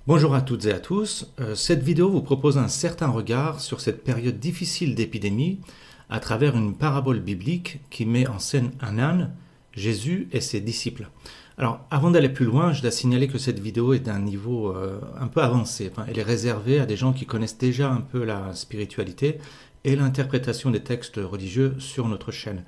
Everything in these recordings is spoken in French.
Bonjour à toutes et à tous. Cette vidéo vous propose un certain regard sur cette période difficile d'épidémie à travers une parabole biblique qui met en scène un âne, Jésus et ses disciples. Alors, avant d'aller plus loin, je dois signaler que cette vidéo est d'un niveau un peu avancé. Elle est réservée à des gens qui connaissent déjà un peu la spiritualité et l'interprétation des textes religieux sur notre chaîne.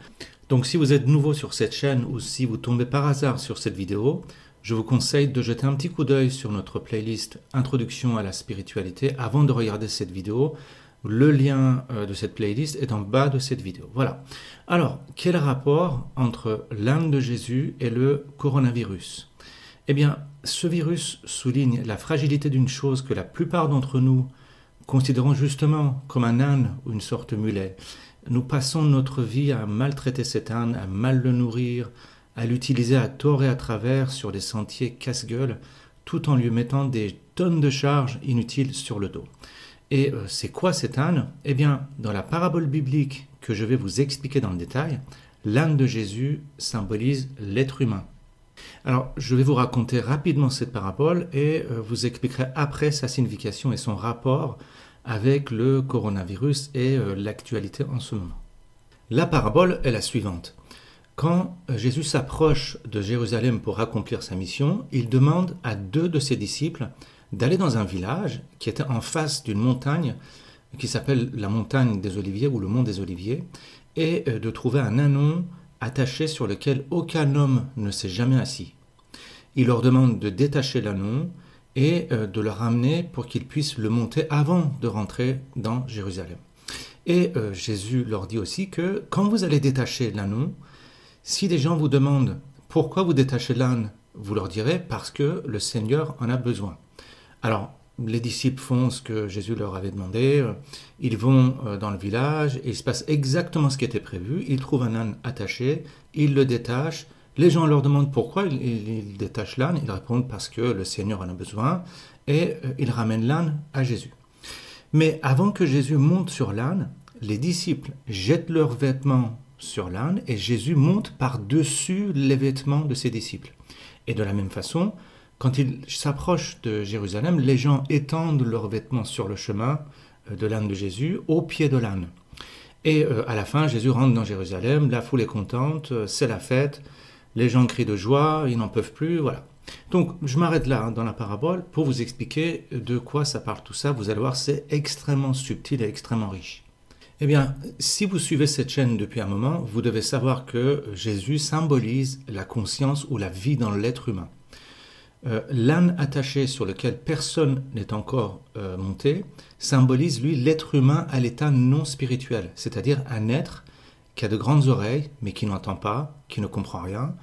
Donc, si vous êtes nouveau sur cette chaîne ou si vous tombez par hasard sur cette vidéo, je vous conseille de jeter un petit coup d'œil sur notre playlist Introduction à la spiritualité avant de regarder cette vidéo. Le lien de cette playlist est en bas de cette vidéo. Voilà. Alors, quel rapport entre l'âne de Jésus et le coronavirus? Eh bien, ce virus souligne la fragilité d'une chose que la plupart d'entre nous considérons justement comme un âne ou une sorte de mulet. Nous passons notre vie à maltraiter cet âne, à mal le nourrir, à l'utiliser à tort et à travers sur des sentiers casse-gueule, tout en lui mettant des tonnes de charges inutiles sur le dos. Et c'est quoi cet âne? Eh bien, dans la parabole biblique que je vais vous expliquer dans le détail, l'âne de Jésus symbolise l'être humain. Alors, je vais vous raconter rapidement cette parabole et vous expliquerai après sa signification et son rapport avec le coronavirus et l'actualité en ce moment. La parabole est la suivante. Quand Jésus s'approche de Jérusalem pour accomplir sa mission, il demande à deux de ses disciples d'aller dans un village qui était en face d'une montagne qui s'appelle la montagne des Oliviers ou le mont des Oliviers et de trouver un ânon attaché sur lequel aucun homme ne s'est jamais assis. Il leur demande de détacher l'ânon et de le ramener pour qu'ils puissent le monter avant de rentrer dans Jérusalem. Et Jésus leur dit aussi que quand vous allez détacher l'ânon, si des gens vous demandent pourquoi vous détachez l'âne, vous leur direz parce que le Seigneur en a besoin. Alors, les disciples font ce que Jésus leur avait demandé, ils vont dans le village et il se passe exactement ce qui était prévu. Ils trouvent un âne attaché, ils le détachent, les gens leur demandent pourquoi ils détachent l'âne, ils répondent parce que le Seigneur en a besoin et ils ramènent l'âne à Jésus. Mais avant que Jésus monte sur l'âne, les disciples jettent leurs vêtements sur l'âne et Jésus monte par-dessus les vêtements de ses disciples. Et de la même façon, quand il s'approche de Jérusalem, les gens étendent leurs vêtements sur le chemin de l'âne de Jésus, au pied de l'âne. Et à la fin, Jésus rentre dans Jérusalem, la foule est contente, c'est la fête, les gens crient de joie, ils n'en peuvent plus, voilà. Donc je m'arrête là dans la parabole pour vous expliquer de quoi ça parle tout ça. Vous allez voir, c'est extrêmement subtil et extrêmement riche. Eh bien, si vous suivez cette chaîne depuis un moment, vous devez savoir que Jésus symbolise la conscience ou la vie dans l'être humain. L'âne attaché sur lequel personne n'est encore monté symbolise, lui, l'être humain à l'état non spirituel, c'est-à-dire un être qui a de grandes oreilles, mais qui n'entend pas, qui ne comprend rien,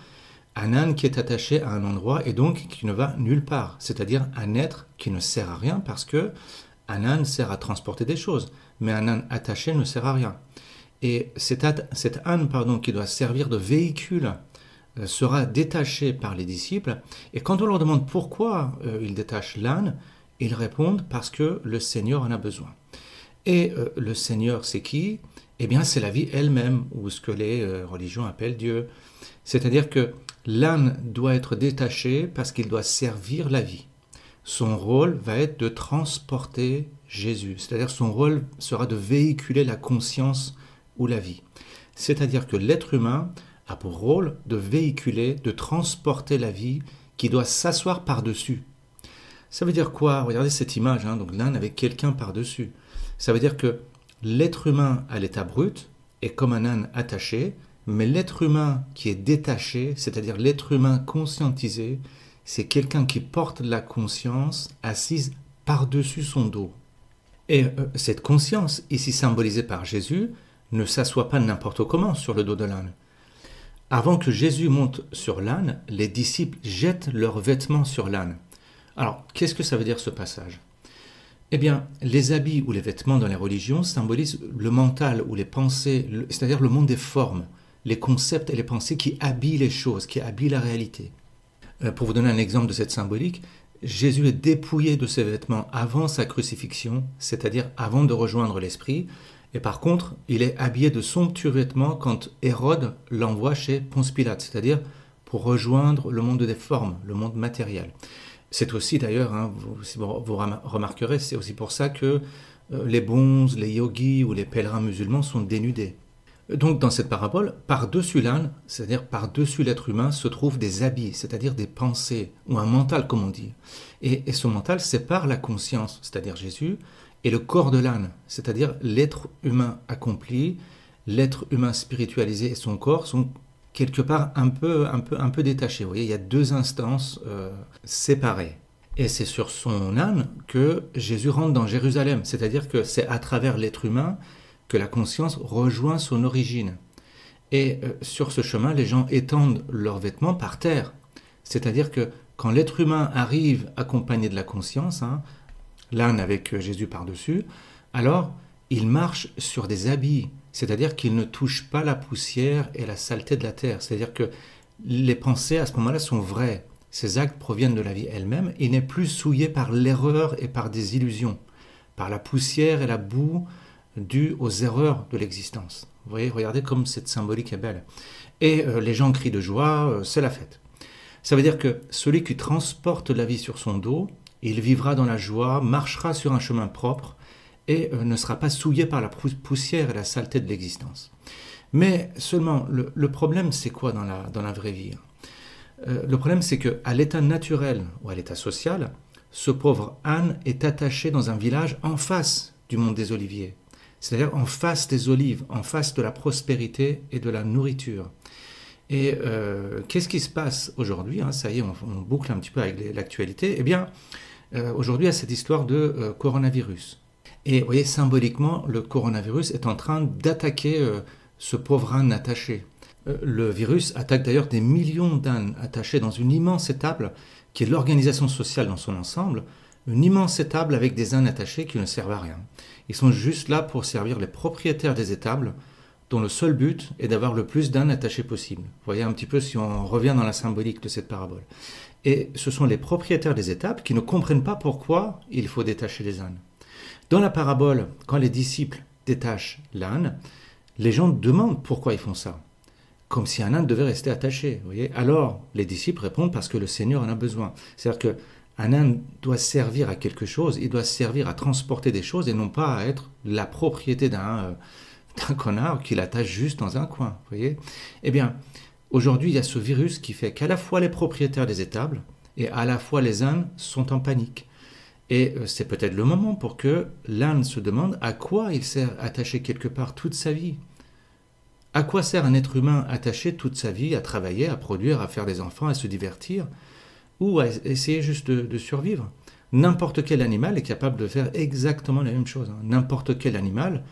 un âne qui est attaché à un endroit et donc qui ne va nulle part, c'est-à-dire un être qui ne sert à rien parce que un âne sert à transporter des choses, mais un âne attaché ne sert à rien. Et cet âne qui doit servir de véhicule sera détaché par les disciples. Et quand on leur demande pourquoi ils détachent l'âne, ils répondent parce que le Seigneur en a besoin. Et le Seigneur, c'est qui? Eh bien, c'est la vie elle-même, ou ce que les religions appellent Dieu. C'est-à-dire que l'âne doit être détaché parce qu'il doit servir la vie. Son rôle va être de transporter Jésus, c'est-à-dire son rôle sera de véhiculer la conscience ou la vie. C'est-à-dire que l'être humain a pour rôle de véhiculer, de transporter la vie qui doit s'asseoir par-dessus. Ça veut dire quoi? Regardez cette image, donc l'âne avec quelqu'un par-dessus. Ça veut dire que l'être humain à l'état brut est comme un âne attaché, mais l'être humain qui est détaché, c'est-à-dire l'être humain conscientisé, c'est quelqu'un qui porte la conscience assise par-dessus son dos. Et cette conscience, ici symbolisée par Jésus, ne s'assoit pas n'importe comment sur le dos de l'âne. Avant que Jésus monte sur l'âne, les disciples jettent leurs vêtements sur l'âne. Alors, qu'est-ce que ça veut dire ce passage? Eh bien, les habits ou les vêtements dans les religions symbolisent le mental ou les pensées, c'est-à-dire le monde des formes, les concepts et les pensées qui habillent les choses, qui habillent la réalité. Pour vous donner un exemple de cette symbolique, Jésus est dépouillé de ses vêtements avant sa crucifixion, c'est-à-dire avant de rejoindre l'Esprit, et par contre, il est habillé de somptueux vêtements quand Hérode l'envoie chez Ponce Pilate, c'est-à-dire pour rejoindre le monde des formes, le monde matériel. C'est aussi d'ailleurs, hein, vous remarquerez, c'est aussi pour ça que les bonzes, les yogis ou les pèlerins musulmans sont dénudés. Donc dans cette parabole, par-dessus l'âne, c'est-à-dire par-dessus l'être humain, se trouvent des habits, c'est-à-dire des pensées, ou un mental comme on dit. Et ce mental sépare la conscience, c'est-à-dire Jésus, et le corps de l'âne, c'est-à-dire l'être humain accompli, l'être humain spiritualisé et son corps sont quelque part un peu détachés. Vous voyez, il y a deux instances séparées. Et c'est sur son âne que Jésus rentre dans Jérusalem, c'est-à-dire que c'est à travers l'être humain que la conscience rejoint son origine. Et sur ce chemin, les gens étendent leurs vêtements par terre. C'est-à-dire que quand l'être humain arrive accompagné de la conscience, hein, l'âne avec Jésus par-dessus, alors il marche sur des habits, c'est-à-dire qu'il ne touche pas la poussière et la saleté de la terre. C'est-à-dire que les pensées à ce moment-là sont vraies. Ces actes proviennent de la vie elle-même. Il n'est plus souillé par l'erreur et par des illusions, par la poussière et la boue due aux erreurs de l'existence. Vous voyez, regardez comme cette symbolique est belle. Et les gens crient de joie, c'est la fête. Ça veut dire que celui qui transporte la vie sur son dos, il vivra dans la joie, marchera sur un chemin propre et ne sera pas souillé par la poussière et la saleté de l'existence. Mais seulement, le problème, c'est quoi dans la vraie vie? Le problème, c'est qu'à l'état naturel ou à l'état social, ce pauvre âne est attaché dans un village en face du monde des oliviers. C'est-à-dire en face des olives, en face de la prospérité et de la nourriture. Et qu'est-ce qui se passe aujourd'hui, hein, ça y est, on boucle un petit peu avec l'actualité. Eh bien, aujourd'hui, il y a cette histoire de coronavirus. Et vous voyez, symboliquement, le coronavirus est en train d'attaquer ce pauvre âne attaché. Le virus attaque d'ailleurs des millions d'ânes attachés dans une immense étable qui est l'organisation sociale dans son ensemble, une immense étable avec des ânes attachés qui ne servent à rien. Ils sont juste là pour servir les propriétaires des étables, dont le seul but est d'avoir le plus d'ânes attachés possible. Vous voyez un petit peu si on revient dans la symbolique de cette parabole. Et ce sont les propriétaires des étables qui ne comprennent pas pourquoi il faut détacher les ânes. Dans la parabole, quand les disciples détachent l'âne, les gens demandent pourquoi ils font ça. Comme si un âne devait rester attaché. Vous voyez. Alors, les disciples répondent parce que le Seigneur en a besoin. C'est-à-dire que un âne doit servir à quelque chose, il doit servir à transporter des choses et non pas à être la propriété d'un connard qui l'attache juste dans un coin. Vous voyez. Eh bien, aujourd'hui, il y a ce virus qui fait qu'à la fois les propriétaires des étables et à la fois les ânes sont en panique. Et c'est peut-être le moment pour que l'âne se demande à quoi il sert attaché quelque part toute sa vie. À quoi sert un être humain attaché toute sa vie à travailler, à produire, à faire des enfants, à se divertir ou à essayer juste de survivre? N'importe quel animal est capable de faire exactement la même chose. N'importe quel animal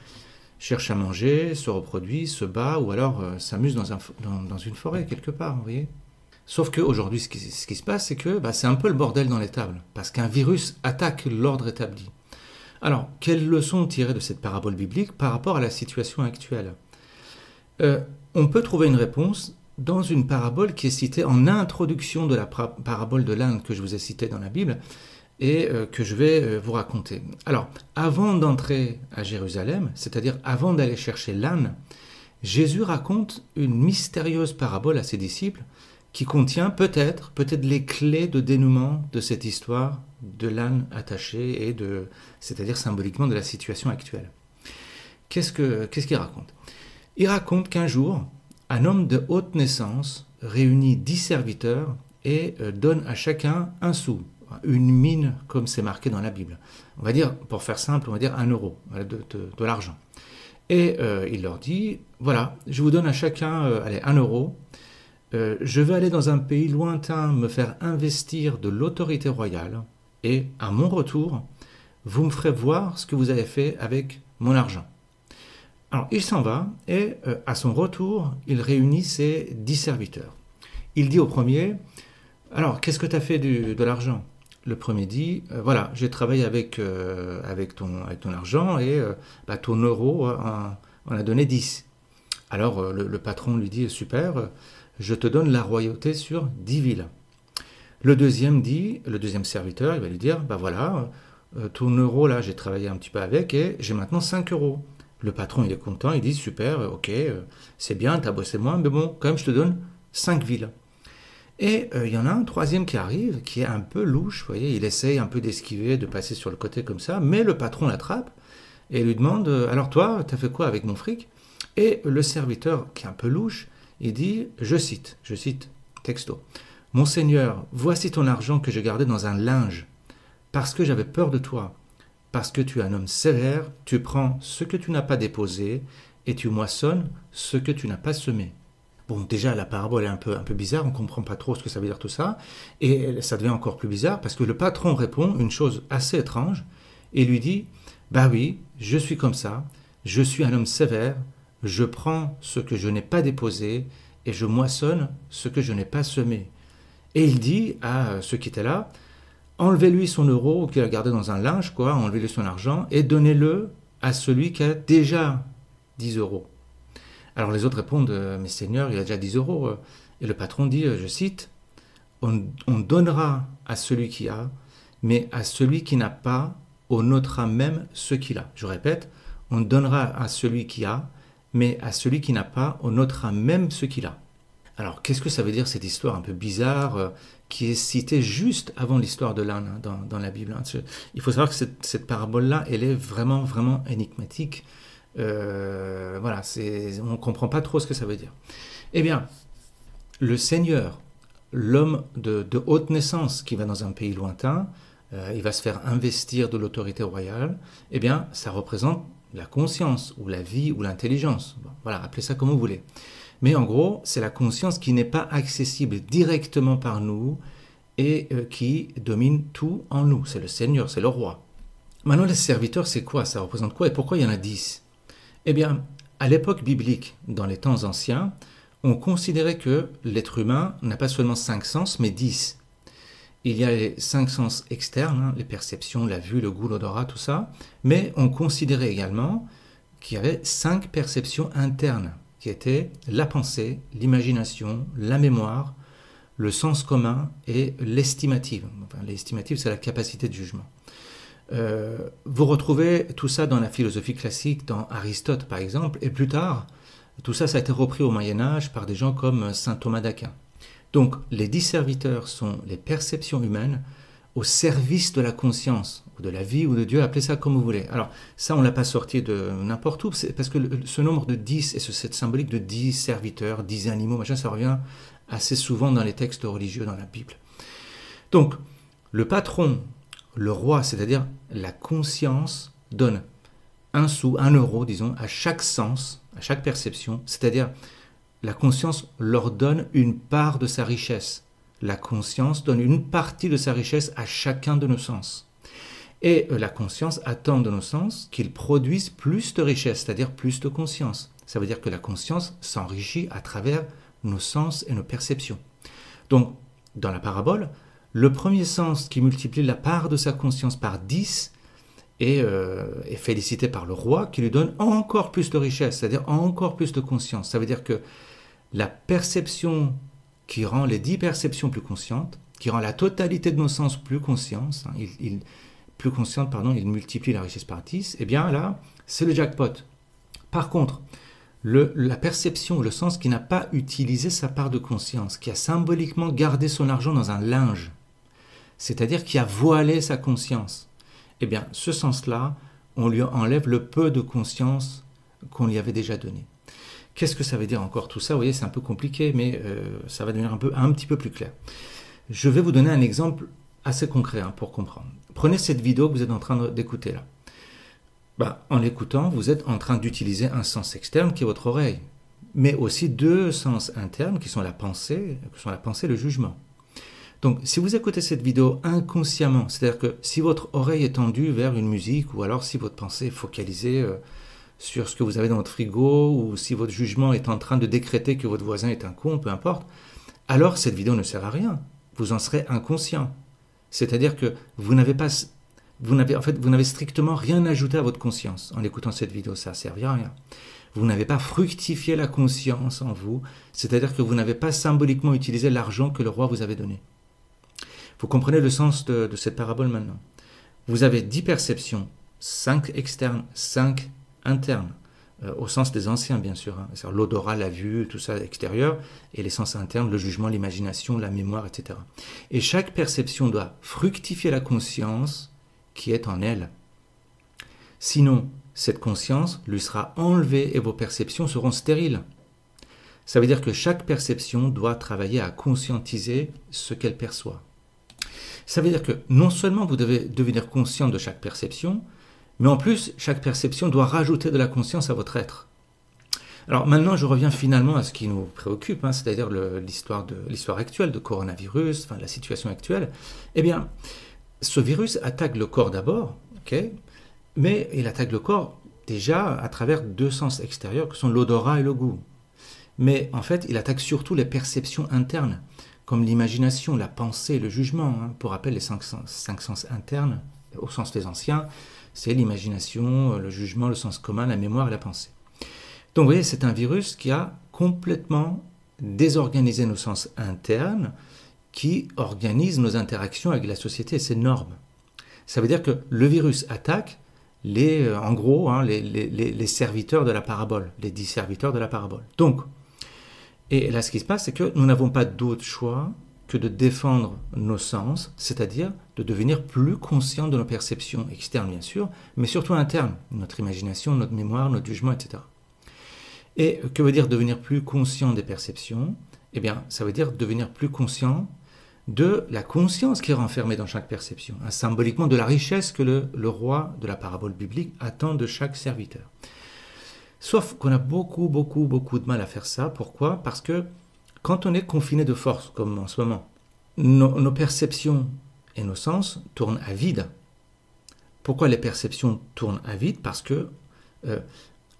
cherche à manger, se reproduit, se bat ou alors s'amuse dans une forêt quelque part, vous voyez. Sauf qu'aujourd'hui, ce qui se passe, c'est que c'est un peu le bordel dans l'étable, parce qu'un virus attaque l'ordre établi. Alors, quelle leçon tirer de cette parabole biblique par rapport à la situation actuelle? On peut trouver une réponse dans une parabole qui est citée en introduction de la parabole de l'âne que je vous ai citée dans la Bible et que je vais vous raconter. Alors, avant d'entrer à Jérusalem, c'est-à-dire avant d'aller chercher l'âne, Jésus raconte une mystérieuse parabole à ses disciples qui contient peut-être les clés de dénouement de cette histoire de l'âne attaché et c'est-à-dire symboliquement de la situation actuelle. Qu'est-ce qu'il raconte? Il raconte qu'un jour, un homme de haute naissance réunit 10 serviteurs et donne à chacun un sou, une mine comme c'est marqué dans la Bible. On va dire, pour faire simple, on va dire 1 euro de l'argent. Et il leur dit, voilà, je vous donne à chacun 1 euro. Je vais aller dans un pays lointain me faire investir de l'autorité royale et à mon retour, vous me ferez voir ce que vous avez fait avec mon argent. Alors il s'en va et à son retour, il réunit ses 10 serviteurs. Il dit au premier, alors qu'est-ce que tu as fait de l'argent? Le premier dit, voilà, j'ai travaillé avec ton argent et ton euro on a donné 10. Alors le patron lui dit, super, je te donne la royauté sur 10 villes. Le deuxième serviteur, il va lui dire, voilà, ton euro là, j'ai travaillé un petit peu avec et j'ai maintenant 5 euros. Le patron, il est content, il dit, super, ok, c'est bien, t'as bossé moins, mais bon, quand même, je te donne 5 villes. Et il y en a un troisième qui arrive, qui est un peu louche, vous voyez, il essaye un peu d'esquiver, de passer sur le côté comme ça, mais le patron l'attrape et lui demande alors toi, t'as fait quoi avec mon fric? Et le serviteur, qui est un peu louche, il dit, je cite texto, mon Seigneur, voici ton argent que j'ai gardé dans un linge, parce que j'avais peur de toi, parce que tu es un homme sévère, tu prends ce que tu n'as pas déposé et tu moissonnes ce que tu n'as pas semé. Bon, déjà, la parabole est un peu bizarre, on ne comprend pas trop ce que ça veut dire tout ça, et ça devient encore plus bizarre parce que le patron répond une chose assez étrange et lui dit, bah oui, je suis comme ça, je suis un homme sévère, je prends ce que je n'ai pas déposé et je moissonne ce que je n'ai pas semé. Et il dit à ceux qui étaient là, enlevez-lui son euro qu'il a gardé dans un linge, quoi, enlevez-lui son argent et donnez-le à celui qui a déjà 10 euros. Alors les autres répondent, mais Seigneur, il a déjà 10 euros. Et le patron dit, je cite, on donnera à celui qui a, mais à celui qui n'a pas, on notera même ce qu'il a. Je répète, on donnera à celui qui a, mais à celui qui n'a pas, on notera même ce qu'il a. Alors qu'est-ce que ça veut dire cette histoire un peu bizarre qui est citée juste avant l'histoire de l'âne dans la Bible? Il faut savoir que cette parabole-là, elle est vraiment énigmatique. Voilà, on ne comprend pas trop ce que ça veut dire. Eh bien, le Seigneur, l'homme de haute naissance qui va dans un pays lointain, il va se faire investir de l'autorité royale, eh bien, ça représente la conscience, ou la vie, ou l'intelligence. Bon, voilà, appelez ça comme vous voulez. Mais en gros, c'est la conscience qui n'est pas accessible directement par nous et qui domine tout en nous. C'est le Seigneur, c'est le roi. Maintenant, les serviteurs, c'est quoi? Ça représente quoi? Et pourquoi il y en a 10? Eh bien, à l'époque biblique, dans les temps anciens, on considérait que l'être humain n'a pas seulement 5 sens, mais 10. Il y a les 5 sens externes, les perceptions, la vue, le goût, l'odorat, tout ça, mais on considérait également qu'il y avait 5 perceptions internes, qui étaient la pensée, l'imagination, la mémoire, le sens commun et l'estimative. Enfin, l'estimative, c'est la capacité de jugement. Vous retrouvez tout ça dans la philosophie classique, dans Aristote par exemple, et plus tard, tout ça a été repris au Moyen-Âge par des gens comme saint Thomas d'Aquin. Donc les 10 serviteurs sont les perceptions humaines au service de la conscience, ou de la vie, ou de Dieu, appelez ça comme vous voulez. Alors ça, on ne l'a pas sorti de n'importe où, parce que ce nombre de 10 et cette symbolique de 10 serviteurs, 10 animaux, machin, ça revient assez souvent dans les textes religieux dans la Bible. Donc, le patron, le roi, c'est-à-dire la conscience, donne 1 sou, 1 euro, disons, à chaque sens, à chaque perception, c'est-à-dire la conscience leur donne une part de sa richesse. La conscience donne une partie de sa richesse à chacun de nos sens. Et la conscience attend de nos sens qu'ils produisent plus de richesse, c'est-à-dire plus de conscience. Ça veut dire que la conscience s'enrichit à travers nos sens et nos perceptions. Donc, dans la parabole, le premier sens qui multiplie la part de sa conscience par 10 est félicité par le roi qui lui donne encore plus de richesse, c'est-à-dire encore plus de conscience. Ça veut dire que la perception qui rend les 10 perceptions plus conscientes, qui rend la totalité de nos sens plus conscientes, il multiplie la richesse par 10, eh bien là, c'est le jackpot. Par contre, la perception, le sens qui n'a pas utilisé sa part de conscience, qui a symboliquement gardé son argent dans un linge, c'est-à-dire qui a voilé sa conscience, eh bien, ce sens-là, on lui enlève le peu de conscience qu'on lui avait déjà donné. Qu'est-ce que ça veut dire encore tout ça? Vous voyez, c'est un peu compliqué, mais ça va devenir un petit peu plus clair. Je vais vous donner un exemple assez concret pour comprendre. Prenez cette vidéo que vous êtes en train d'écouter là. En l'écoutant, vous êtes en train d'utiliser un sens externe qui est votre oreille, mais aussi 2 sens internes qui sont la pensée et le jugement. Donc, si vous écoutez cette vidéo inconsciemment, c'est-à-dire que si votre oreille est tendue vers une musique, ou alors si votre pensée est focalisée sur ce que vous avez dans votre frigo, ou si votre jugement est en train de décréter que votre voisin est un con, peu importe, alors cette vidéo ne sert à rien. Vous en serez inconscient. C'est-à-dire que vous n'avez strictement rien ajouté à votre conscience en écoutant cette vidéo, ça ne servi à rien. Vous n'avez pas fructifié la conscience en vous, c'est-à-dire que vous n'avez pas symboliquement utilisé l'argent que le roi vous avait donné. Vous comprenez le sens de cette parabole maintenant. Vous avez 10 perceptions, 5 externes, 5 internes. au sens des anciens bien sûr, hein. C'est-à-dire l'odorat, la vue, tout ça extérieur, et les sens internes, le jugement, l'imagination, la mémoire, etc. Et chaque perception doit fructifier la conscience qui est en elle. Sinon, cette conscience lui sera enlevée et vos perceptions seront stériles. Ça veut dire que chaque perception doit travailler à conscientiser ce qu'elle perçoit. Ça veut dire que non seulement vous devez devenir conscient de chaque perception, mais en plus, chaque perception doit rajouter de la conscience à votre être. Alors maintenant, je reviens finalement à ce qui nous préoccupe, hein, c'est-à-dire l'histoire actuelle de coronavirus, enfin, la situation actuelle. Eh bien, ce virus attaque le corps d'abord, okay, mais il attaque le corps déjà à travers deux sens extérieurs que sont l'odorat et le goût. Mais en fait, il attaque surtout les perceptions internes, comme l'imagination, la pensée, le jugement. Hein. Pour rappel, les cinq sens internes, au sens des anciens, c'est l'imagination, le jugement, le sens commun, la mémoire et la pensée. Donc vous voyez, c'est un virus qui a complètement désorganisé nos sens internes, qui organise nos interactions avec la société et ses normes. Ça veut dire que le virus attaque en gros, hein, les serviteurs de la parabole, les 10 serviteurs de la parabole. Donc, et là ce qui se passe, c'est que nous n'avons pas d'autre choix que de défendre nos sens, c'est-à-dire de devenir plus conscients de nos perceptions externes bien sûr, mais surtout internes, notre imagination, notre mémoire, notre jugement, etc. Et que veut dire devenir plus conscient des perceptions? Eh bien, ça veut dire devenir plus conscient de la conscience qui est renfermée dans chaque perception, hein, symboliquement de la richesse que le roi de la parabole biblique attend de chaque serviteur. Sauf qu'on a beaucoup de mal à faire ça. Pourquoi? Parce que quand on est confiné de force, comme en ce moment, nos perceptions et nos sens tournent à vide. Pourquoi les perceptions tournent à vide? Parce que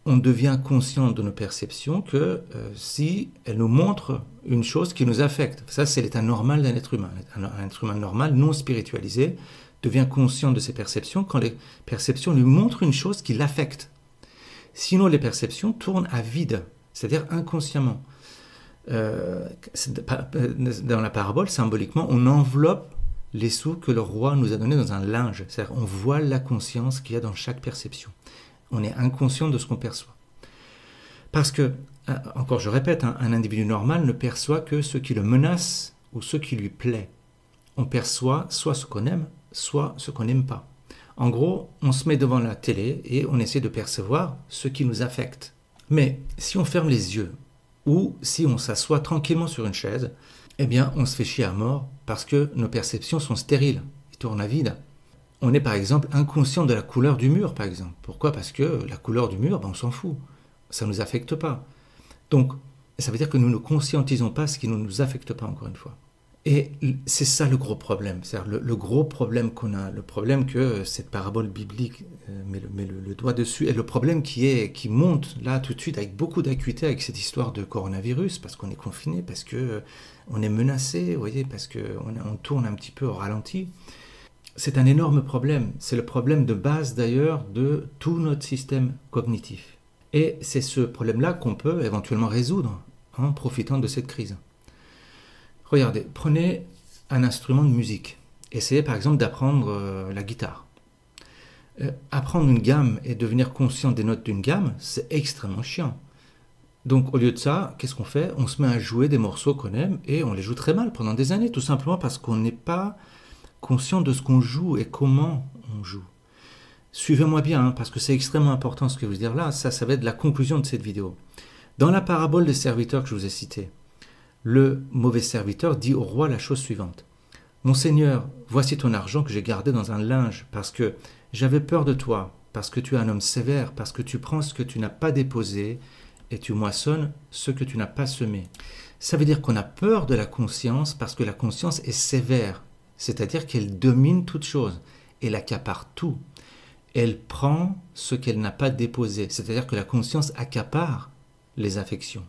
on devient conscient de nos perceptions que si elles nous montrent une chose qui nous affecte. Ça, c'est l'état normal d'un être humain. Un être humain normal, non spiritualisé, devient conscient de ses perceptions quand les perceptions lui montrent une chose qui l'affecte. Sinon, les perceptions tournent à vide, c'est-à-dire inconsciemment. Dans la parabole, symboliquement, on enveloppe les sous que le roi nous a donnés dans un linge. C'est-à-dire on voile la conscience qu'il y a dans chaque perception. On est inconscient de ce qu'on perçoit. Parce que, encore je répète, un individu normal ne perçoit que ce qui le menace ou ce qui lui plaît. On perçoit soit ce qu'on aime, soit ce qu'on n'aime pas. En gros, on se met devant la télé et on essaie de percevoir ce qui nous affecte. Mais si on ferme les yeux ou si on s'assoit tranquillement sur une chaise, eh bien on se fait chier à mort parce que nos perceptions sont stériles, ils tournent à vide. On est par exemple inconscient de la couleur du mur, par exemple. Pourquoi? Parce que la couleur du mur, on s'en fout. Ça ne nous affecte pas. Donc, ça veut dire que nous ne conscientisons pas ce qui ne nous affecte pas, encore une fois. Et c'est ça le gros problème. C'est-à-dire le gros problème qu'on a, le problème que cette parabole biblique met le doigt dessus, et le problème qui monte là tout de suite avec beaucoup d'acuité avec cette histoire de coronavirus, parce qu'on est confiné, parce qu'on est menacé, vous voyez, parce qu'on tourne un petit peu au ralenti. C'est un énorme problème. C'est le problème de base d'ailleurs de tout notre système cognitif. Et c'est ce problème-là qu'on peut éventuellement résoudre en profitant de cette crise. Regardez, prenez un instrument de musique. Essayez par exemple d'apprendre la guitare. Apprendre une gamme et devenir conscient des notes d'une gamme, c'est extrêmement chiant. Donc au lieu de ça, qu'est-ce qu'on fait? On se met à jouer des morceaux qu'on aime et on les joue très mal pendant des années, tout simplement parce qu'on n'est pas conscient de ce qu'on joue et comment on joue. Suivez-moi bien, hein, parce que c'est extrêmement important ce que je vais vous dire là. Ça va être la conclusion de cette vidéo. Dans la parabole des serviteurs que je vous ai citée, le mauvais serviteur dit au roi la chose suivante. « Mon Seigneur, voici ton argent que j'ai gardé dans un linge, parce que j'avais peur de toi, parce que tu es un homme sévère, parce que tu prends ce que tu n'as pas déposé et tu moissonnes ce que tu n'as pas semé. » Ça veut dire qu'on a peur de la conscience parce que la conscience est sévère, c'est-à-dire qu'elle domine toute chose, elle accapare tout. Elle prend ce qu'elle n'a pas déposé, c'est-à-dire que la conscience accapare les affections.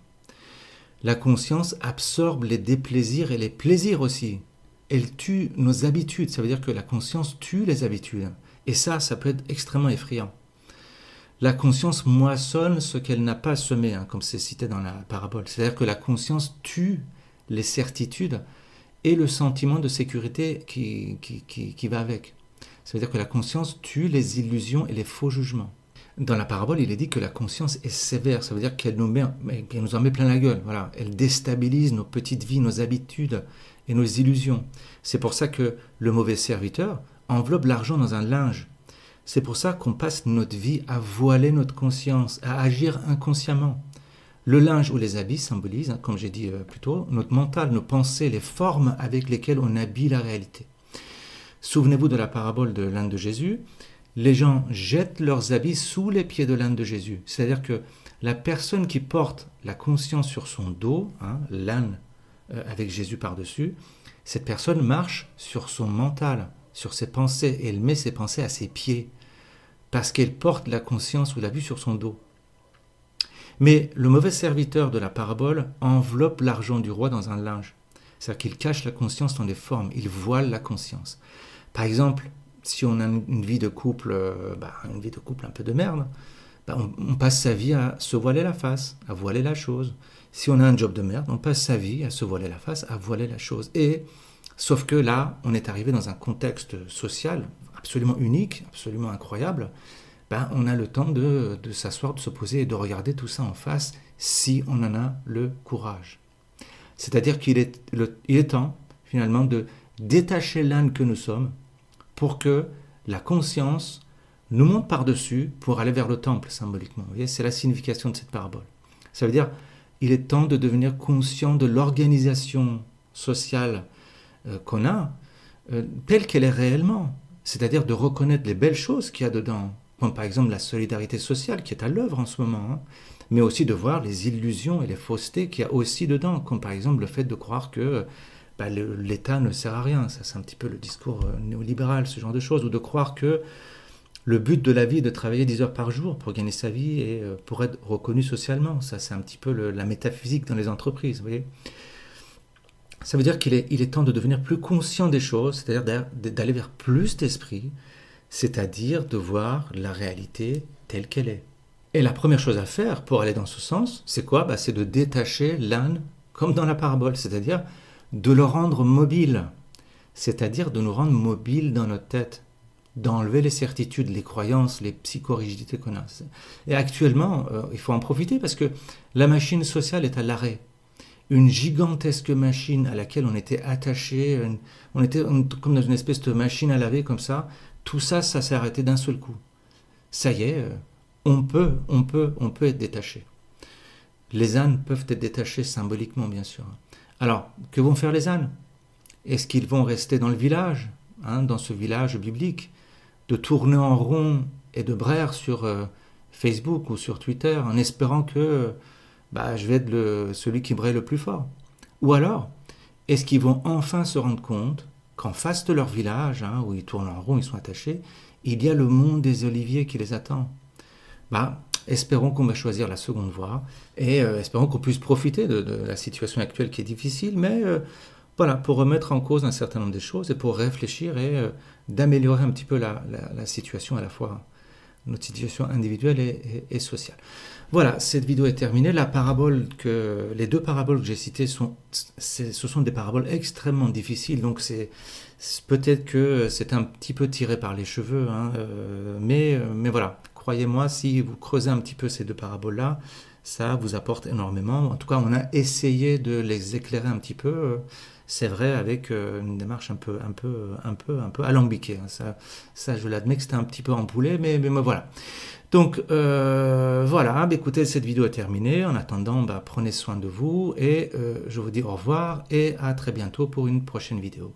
La conscience absorbe les déplaisirs et les plaisirs aussi. Elle tue nos habitudes, ça veut dire que la conscience tue les habitudes. Et ça peut être extrêmement effrayant. La conscience moissonne ce qu'elle n'a pas semé, hein, comme c'est cité dans la parabole. C'est-à-dire que la conscience tue les certitudes et le sentiment de sécurité qui va avec. Ça veut dire que la conscience tue les illusions et les faux jugements. Dans la parabole, il est dit que la conscience est sévère, ça veut dire qu'elle nous en met plein la gueule. Voilà. Elle déstabilise nos petites vies, nos habitudes et nos illusions. C'est pour ça que le mauvais serviteur enveloppe l'argent dans un linge. C'est pour ça qu'on passe notre vie à voiler notre conscience, à agir inconsciemment. Le linge ou les habits symbolisent, hein, comme j'ai dit plus tôt, notre mental, nos pensées, les formes avec lesquelles on habille la réalité. Souvenez-vous de la parabole de l'âne de Jésus. Les gens jettent leurs habits sous les pieds de l'âne de Jésus. C'est-à-dire que la personne qui porte la conscience sur son dos, hein, l'âne avec Jésus par-dessus, cette personne marche sur son mental, sur ses pensées, et elle met ses pensées à ses pieds, parce qu'elle porte la conscience ou la vue sur son dos. Mais le mauvais serviteur de la parabole enveloppe l'argent du roi dans un linge. C'est-à-dire qu'il cache la conscience dans des formes, il voile la conscience. Par exemple, si on a une vie de couple, un peu de merde, on passe sa vie à se voiler la face, à voiler la chose. Si on a un job de merde, on passe sa vie à se voiler la face, à voiler la chose. Sauf que là, on est arrivé dans un contexte social absolument unique, absolument incroyable. On a le temps de s'asseoir, de se poser et de regarder tout ça en face si on en a le courage. C'est-à-dire qu'il est temps, finalement, de détacher l'âne que nous sommes pour que la conscience nous monte par-dessus pour aller vers le temple, symboliquement. Vous voyez, c'est la signification de cette parabole. Ça veut dire il est temps de devenir conscient de l'organisation sociale qu'on a, telle qu'elle est réellement. C'est-à-dire de reconnaître les belles choses qu'il y a dedans, comme par exemple la solidarité sociale qui est à l'œuvre en ce moment, hein, mais aussi de voir les illusions et les faussetés qu'il y a aussi dedans, comme par exemple le fait de croire que l'État ne sert à rien. Ça, c'est un petit peu le discours néolibéral, ce genre de choses, ou de croire que le but de la vie est de travailler 10 heures par jour pour gagner sa vie et pour être reconnu socialement. Ça, c'est un petit peu la métaphysique dans les entreprises, vous voyez. Ça veut dire qu'il est temps de devenir plus conscient des choses, c'est-à-dire d'aller vers plus d'esprit, c'est-à-dire de voir la réalité telle qu'elle est. Et la première chose à faire pour aller dans ce sens, c'est quoi ? C'est de détacher l'âne, comme dans la parabole, c'est-à-dire de le rendre mobile, c'est-à-dire de nous rendre mobiles dans notre tête, d'enlever les certitudes, les croyances, les psychorigidités qu'on a. Et actuellement, il faut en profiter parce que la machine sociale est à l'arrêt. Une gigantesque machine à laquelle on était attaché, on était comme dans une espèce de machine à laver comme ça, tout ça, ça s'est arrêté d'un seul coup. Ça y est, on peut être détaché. Les ânes peuvent être détachés symboliquement, bien sûr. Alors, que vont faire les ânes ? Est-ce qu'ils vont rester dans le village, dans ce village biblique, de tourner en rond et de braire sur Facebook ou sur Twitter en espérant que je vais être celui qui braille le plus fort ? Ou alors, est-ce qu'ils vont enfin se rendre compte qu'en face de leur village, où ils tournent en rond, ils sont attachés, il y a le monde des oliviers qui les attend ? Espérons qu'on va choisir la seconde voie et espérons qu'on puisse profiter de la situation actuelle qui est difficile, mais pour remettre en cause un certain nombre de choses et pour réfléchir et d'améliorer un petit peu la situation, à la fois notre situation individuelle et sociale. Voilà, cette vidéo est terminée. Les deux paraboles que j'ai citées, ce sont des paraboles extrêmement difficiles, donc peut-être que c'est un petit peu tiré par les cheveux, mais voilà. Croyez-moi, si vous creusez un petit peu ces deux paraboles-là, ça vous apporte énormément. En tout cas, on a essayé de les éclairer un petit peu. C'est vrai, avec une démarche un peu alambiquée. Ça, je l'admets que c'était un petit peu empoulé, mais voilà. Donc, voilà. Écoutez, cette vidéo est terminée. En attendant, prenez soin de vous et je vous dis au revoir et à très bientôt pour une prochaine vidéo.